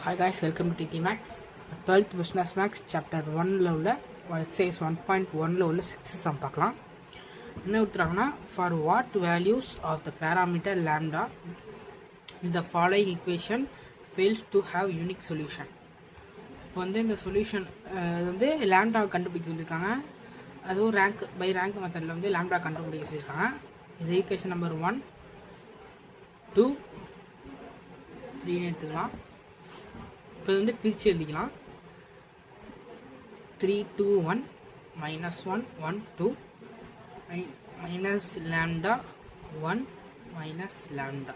Hi guys, welcome to TT Max. 12th Business Max Chapter 1ல உள்ள exercise 1.1ல உள்ள 6 sum பார்க்கலாம். என்ன கொடுத்துறாங்கன்னா, for what values of the parameter lambda the following equation fails to have unique solution. இப்போ வந்து இந்த solution வந்து லாம்டாவை கண்டுபிடிக்க சொல்லியிருக்காங்க. அதுவும் ரேங்க் பை ரேங்க் மெத்தடில் வந்து லாம்டா கண்டுபிடிக்க சொல்லியிருக்காங்க. இது ஈக்குவேஷன் நம்பர் 1, 2, 3 எடுத்துக்கலாம். இப்போ வந்து பிரித்து எழுதிக்கலாம். 3, 2, 1 -1, 1, 2 minus lambda 1 minus lambda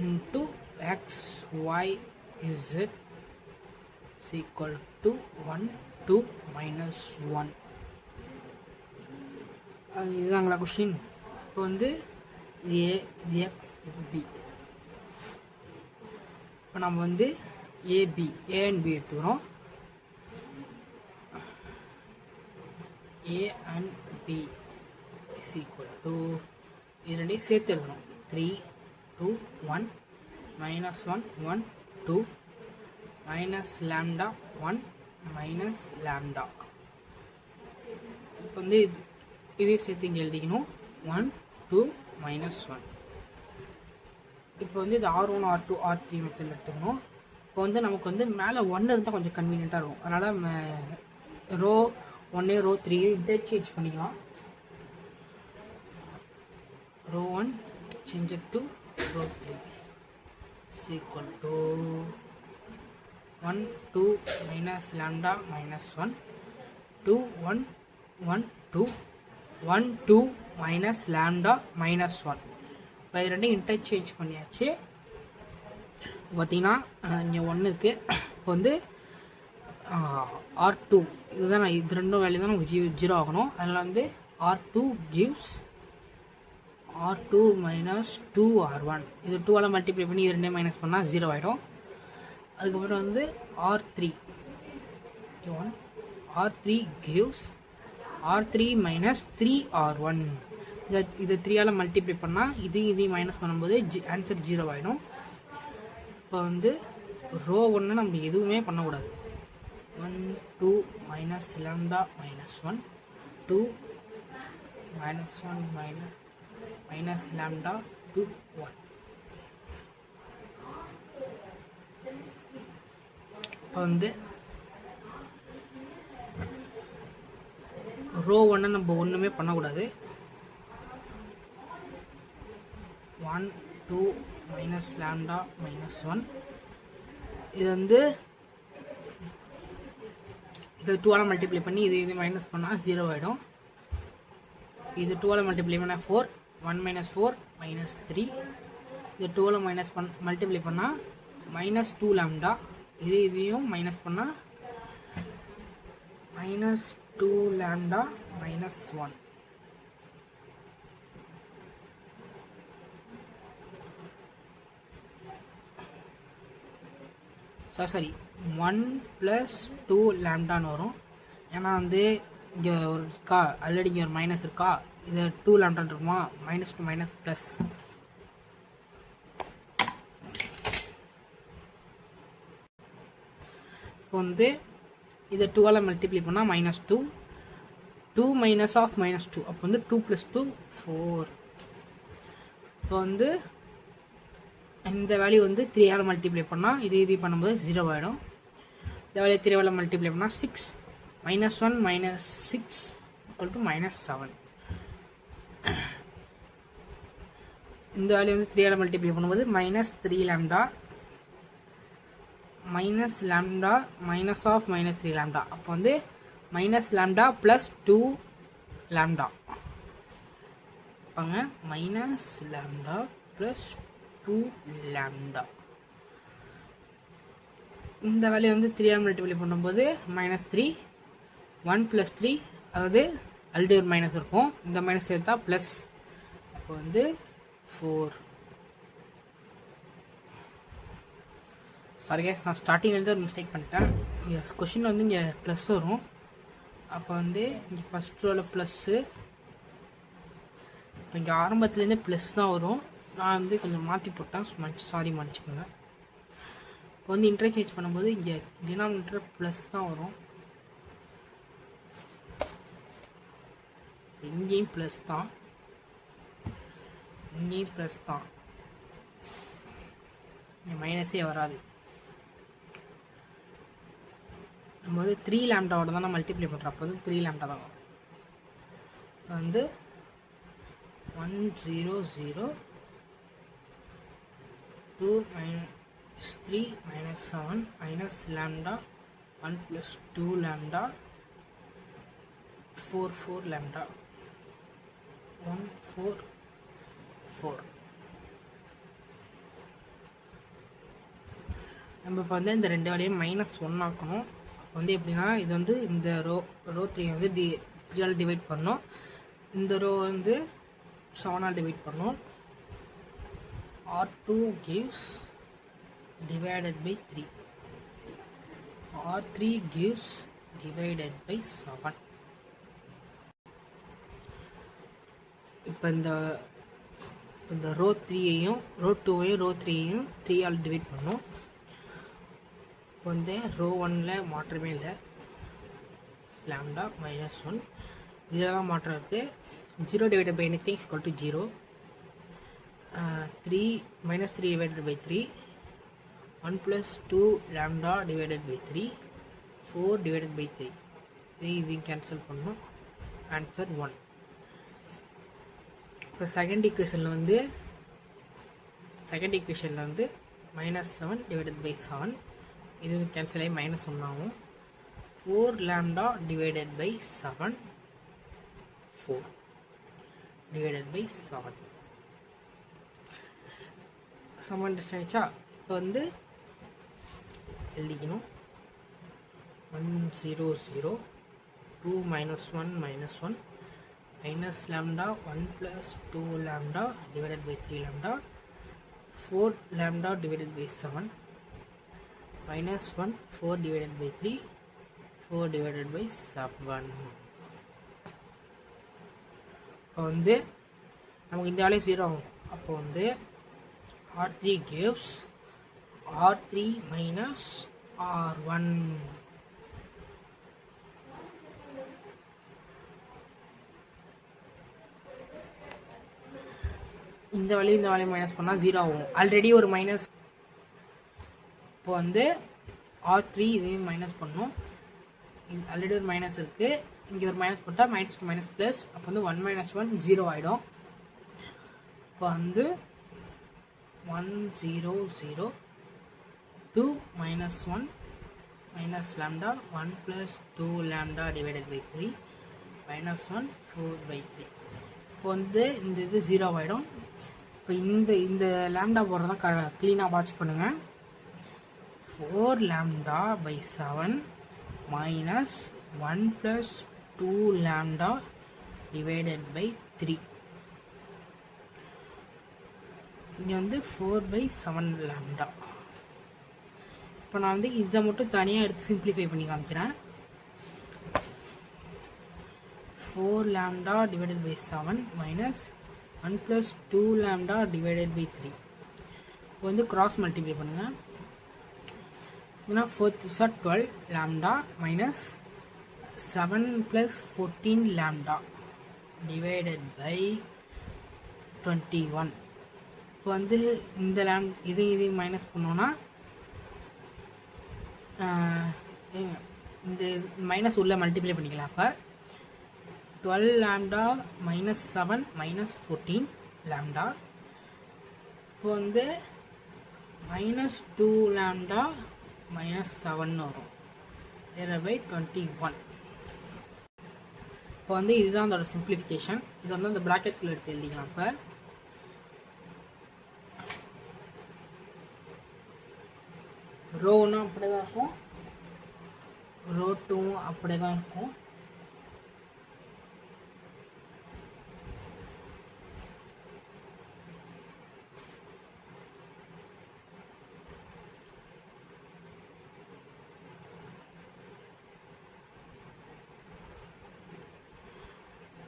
into x y z is equal to 1, 2 minus 1. இதுதாங்களா question. இப்போ வந்து இது a, இது x, இது b. இப்போ நம்ம வந்து a and b எடுத்துக்கிறோம். a and b is equal to இது ரெண்டையும் சேர்த்து எழுதணும். 3, 2, 1 minus 1, 1, 2 minus lambda 1 minus lambda. இப்போ வந்து இதையும் சேர்த்து இங்கே எழுதிக்கணும். 1, 2 minus 1. இப்போ வந்து இது R1, R2, R3 மெத்தடில் எடுத்துக்கணும். இப்போ வந்து நமக்கு வந்து மேலே 1 இருந்தால் கொஞ்சம் கன்வீனியண்ட்டாக இருக்கும். அதனால் ரோ 1, ரோ 3 இன்டர்சேஞ்ச் பண்ணிக்கலாம். Row 1 change it to row 3 is equal to 1, 2 minus lambda minus 1, 2, 1, 1, 2, 1, 2 minus lambda minus 1. இப்போ இது ரெண்டையும் இன்டர்சேஞ்ச் பண்ணியாச்சு. பார்த்தீங்கன்னா இங்கே 1 இருக்குது. இப்போ வந்து R2 இதுதான், இது ரெண்டும் வேல்யூ தான் நமக்கு 0 ஆகணும். அதனால் வந்து R2 gives R2 minus 2R1. இது 2ஆல் மல்டிப்ளை பண்ணி இது ரெண்டையும் மைனஸ் பண்ணால் 0 ஆகிடும். அதுக்கப்புறம் வந்து R3 R3 gives R3 minus 3R1. இது 3ஆல் மல்டிப்ளை பண்ணால் இதையும் மைனஸ் பண்ணும்போது ஆன்சர் 0 ஆகிடும். இப்போ வந்து ரோ 1 நம்ம எதுவுமே பண்ணக்கூடாது. 1, 2 minus lambda minus 1, 2 minus 1 minus lambda 2, 1. இப்போ வந்து ரோ 1 நம்ம ஒன்றுமே பண்ணக்கூடாது. 1, 2 minus lambda minus 1. இது வந்து இது 2ஆல் மல்டிப்ளை பண்ணி இது மைனஸ் பண்ணால் 0 ஆகிடும். இது 2ஆல் மல்டிப்ளை பண்ணால் 4, 1 minus 4 minus 3. இது 2ஆல் மல்டிப்ளை பண்ணால் minus 2 lambda. இதையும் மைனஸ் பண்ணால் minus 2 lambda minus 1. சாரி 1 + 2 லாம்டான்னு வரும். ஏன்னா வந்து இங்கே ஒரு இருக்கா, ஆல்ரெடி இங்கே ஒரு மைனஸ் இருக்கா, இது 2 லாம்டான் இருக்குமா, -2 மைனஸ் +. இப்போ வந்து இதை 2ஆல் மல்டிப்ளை பண்ணால் -2, 2 minus of -2. அப்போ வந்து 2 + 2 4. இப்போ வந்து இந்த வேல்யூ வந்து 3ஆல் மல்டிப்ளை பண்ணால் இது பண்ணும்போது 0 ஆகிடும். இந்த வேல்யூ 3ஆல் மல்டிப்ளை பண்ணால் 6, -1 minus 6 = -7. இந்த வேல்யூ வந்து 3ஆல் மல்டிப்ளை பண்ணும்போது -3 lambda minus lambda minus of -3 lambda. அப்போ வந்து -lambda + 2 lambda. பாங்க -lambda + 2 lambda. இந்த வேல்யூ வந்து 3ஆல் மல்டிப்ளை பண்ணும்போது -3, 1 + 3, அதாவது ஆல்ரெடி ஒரு மைனஸ் இருக்கும், இந்த மைனஸ் சேர்த்தா ப்ளஸ். அப்போ வந்து 4. சாரி கேஸ், நான் ஸ்டார்டிங்லேருந்து ஒரு மிஸ்டேக் பண்ணிட்டேன். கொஷின் வந்து இங்கே ப்ளஸ் வரும். அப்போ வந்து இங்கே ஃபஸ்ட் ரோவில் ப்ளஸ்ஸு, இப்போ இங்கே ஆரம்பத்துலேருந்தே ப்ளஸ் தான் வரும். நான் வந்து கொஞ்சம் மாற்றி போட்டேன், சாரி மன்னிச்சுக்கோங்க. இப்போ வந்து இன்டர்சேஞ்ச் பண்ணும்போது இங்கே டினாமினேட்டர் ப்ளஸ் தான் வரும், இங்கேயும் ப்ளஸ் தான், இங்கேயும் ப்ளஸ் தான், இங்கே மைனஸே வராது. நம்ம வந்து 3 லாம்டாவோட தான் நான் மல்டிப்ளை பண்ணுறோம், அப்போ வந்து 3 லாம்டா தான் வரும். வந்து 100 2 minus 3 minus 7 minus lambda 1 plus 2 lambda 4 lambda 1 4 4. நம்ம இப்போ வந்து இந்த ரெண்டு வேலையும் -1 ஆக்கணும். வந்து எப்படின்னா இது வந்து இந்த ரோ 3 வந்து 3ஆல் டிவைட் பண்ணோம், இந்த ரோ வந்து 7ஆல் டிவைட் பண்ணோம். R2 gives divided by 3, R3 gives divided by 7. இப்போ இந்த ரோ 3ஐயும் ரோ 2ஐயும் ரோ 3ஐயும் 3ஆல் டிவைட் பண்ணோம். இப்போ வந்து ரோ 1ல் மாற்றமே இல்லை, லாம்டா -1 இதில் தான் மாற்றம் இருக்குது. 0 divided by anything is equal to 0. 3 divided by 3, 1 plus 2 lambda divided by 3, 4 divided by 3. இது கேன்சல் பண்ணணும், ஆன்சர் 1. இப்போ செகண்ட் ஈக்குவேஷனில் வந்து -7 divided by 7, இது கேன்சல் ஆகி -1 ஆகும். 4 lambda divided by 7, 4 divided by 7. Some understand ஆயிடுச்சா? இப்போ வந்து எழுதிக்கணும் 100 2 minus 1 minus lambda 1 plus 2 lambda divided by 3 lambda 4 lambda divided by 7 minus 1 4 divided by 3 4 divided by 7. இப்போ வந்து நமக்கு இந்த வேலையும் 0 ஆகும். அப்போ வந்து R3 gives R3 minus R1. இந்த வேலையும் மைனஸ் பண்ணால் 0 ஆகும். ஆல்ரெடி ஒரு மைனஸ், இப்போ வந்து R3 இதையும் மைனஸ் பண்ணோம், ஆல்ரெடி ஒரு மைனஸ் இருக்குது, இங்கே ஒரு மைனஸ் போட்டால் -2 +, அப்போ வந்து 1 - 1 0 ஆகிடும். இப்போ வந்து 100 2 minus 1 minus lambda 1 plus 2 lambda divided by 3 minus 1 4 by 3. இப்போ வந்து இந்த இது 0 ஆகிடும். இப்போ இந்த லேம்டா போடுறதான் க்ளீனாக வாட்ச் பண்ணுங்கள். 4 lambda by 7 minus 1 plus 2 lambda divided by 3. இங்கே வந்து 4/7 lambda. இப்போ நான் வந்து இதை மட்டும் தனியாக எடுத்து சிம்பிளிஃபை பண்ணி காமிக்கிறேன். 4 lambda divided by 7 minus 1 plus 2 lambda divided by 3. இப்போ வந்து கிராஸ் மல்டிப்ளை பண்ணுங்கள். ஏன்னா 4 is 12 lambda minus 7 plus 14 lambda divided by 21. இப்போ வந்து இந்த இதையும் மைனஸ் பண்ணோன்னா இந்த மைனஸ் உள்ள மல்டிப்ளை பண்ணிக்கலாம். அப்போ 12 lambda minus 7 minus 14 lambda. இப்போ வந்து -2 lambda minus 7 வரும், by 21. இப்போ வந்து இதுதான் அதோட சிம்பிளிஃபிகேஷன். இதை வந்து அந்த ப்ராக்கெட்குள்ளே எடுத்து எழுதிக்கலாம். இப்போ ரோ 1 அப்படியே தான் இருக்கும், ரோ 2 அப்படியே தான் இருக்கும்.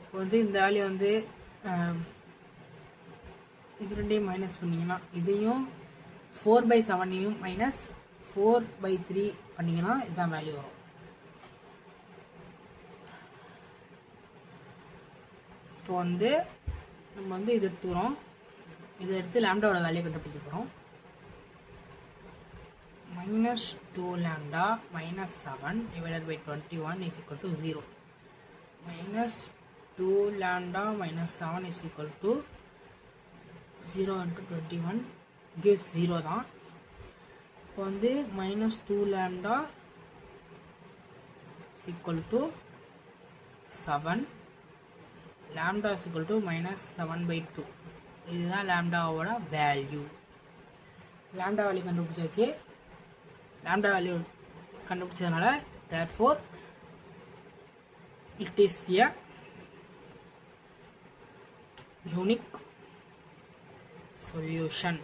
இப்போ வந்து இந்த வேல்யூ வந்து இது ரெண்டையும் மைனஸ் பண்ணிங்கன்னா இதையும் 4/7 மைனஸ் 4/3 பண்ணிங்கன்னா இதுதான் வேல்யூ வரும். இப்போ வந்து நம்ம வந்து இது எடுத்துக்கிறோம். இதை எடுத்து லாம்டாவோட வேல்யூ கண்டுபிடிக்க போகிறோம். -2 lambda minus 7 divided by 21 is equal to 0. -2 lambda minus 7 is equal to 0 into 21 gives 0 தான். இப்போ வந்து -2 lambda is equal to 7. lambda is equal to -7/2. இதுதான் லாம்டாவோட வேல்யூ. லாம்டா வேல்யூ கண்டுபிடிச்சாச்சு. லாம்டா வேல்யூ கண்டுபிடிச்சதுனால therefore it is a unique solution.